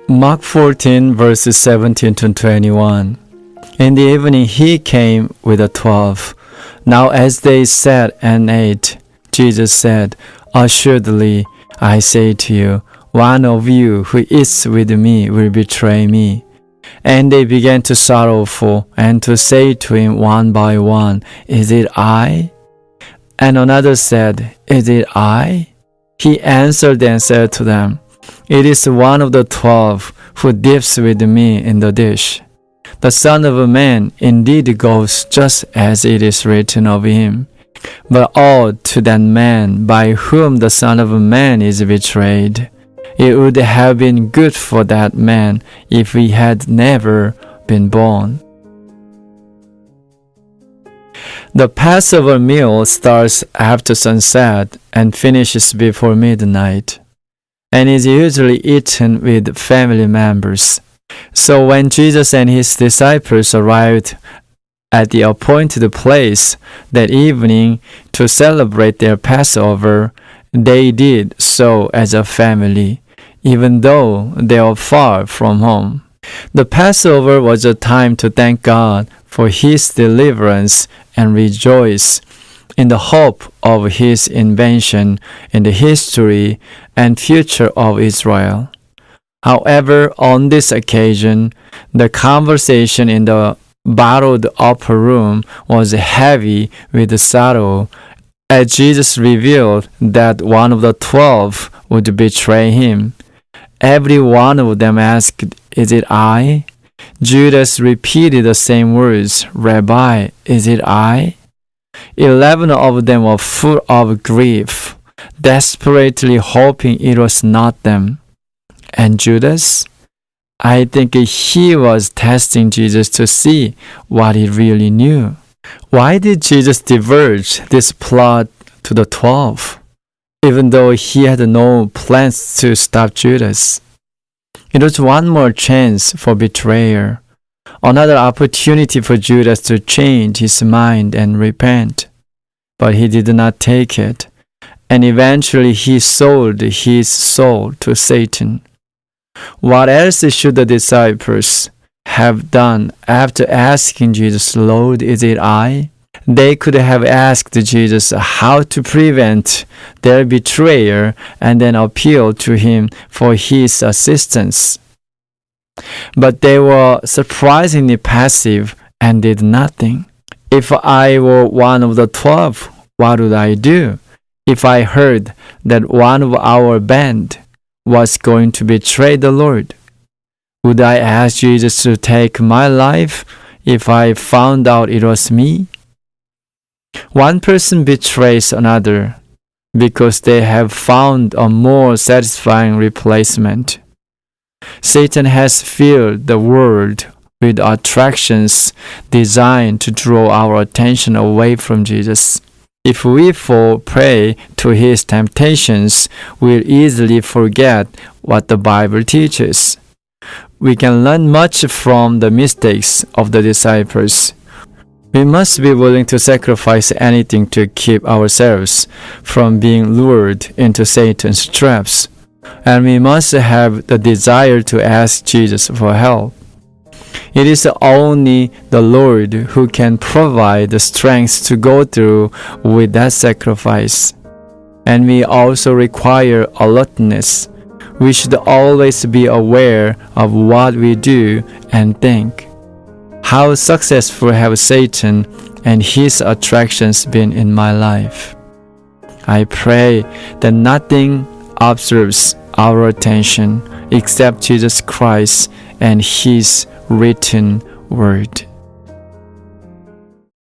Mark 14, verses 17 to 21. In the evening he came with the 12. Now as they sat and ate, Jesus said, Assuredly, I say to you, one of you who eats with me will betray me. And they began to sorrowful and to say to him one by one, Is it I? And another said, Is it I? He answered and said to them, It is one of the 12 who dips with me in the dish. The Son of Man indeed goes just as it is written of him. But woe to that man by whom the Son of Man is betrayed. It would have been good for that man if he had never been born. The Passover meal starts after sunset and finishes before midnight, and is usually eaten with family members. So when Jesus and his disciples arrived at the appointed place that evening to celebrate their Passover, they did so as a family, even though they were far from home. The Passover was a time to thank God for his deliverance and rejoice in the hope of his invention in the history and future of Israel. However, on this occasion, the conversation in the borrowed upper room was heavy with sorrow as Jesus revealed that one of the 12 would betray him. Every one of them asked, Is it I? Judas repeated the same words, Rabbi, is it I? 11 of them were full of grief, desperately hoping it was not them. And Judas? I think he was testing Jesus to see what he really knew. Why did Jesus divulge this plot to the 12, even though he had no plans to stop Judas? It was one more chance for betrayal, another opportunity for Judas to change his mind and repent. But he did not take it, and eventually he sold his soul to Satan. What else should the disciples have done after asking Jesus, Lord, is it I? They could have asked Jesus how to prevent their betrayal and then appeal to him for his assistance. But they were surprisingly passive and did nothing. If I were one of the 12, what would I do? If I heard that one of our band was going to betray the Lord, would I ask Jesus to take my life if I found out it was me? One person betrays another because they have found a more satisfying replacement. Satan has filled the world with attractions designed to draw our attention away from Jesus. If we fall prey to his temptations, we'll easily forget what the Bible teaches. We can learn much from the mistakes of the disciples. We must be willing to sacrifice anything to keep ourselves from being lured into Satan's traps. And we must have the desire to ask Jesus for help. It is only the Lord who can provide the strength to go through with that sacrifice. And we also require alertness. We should always be aware of what we do and think. How successful have Satan and his attractions been in my life? I pray that nothing absorbs our attention except Jesus Christ and his written word.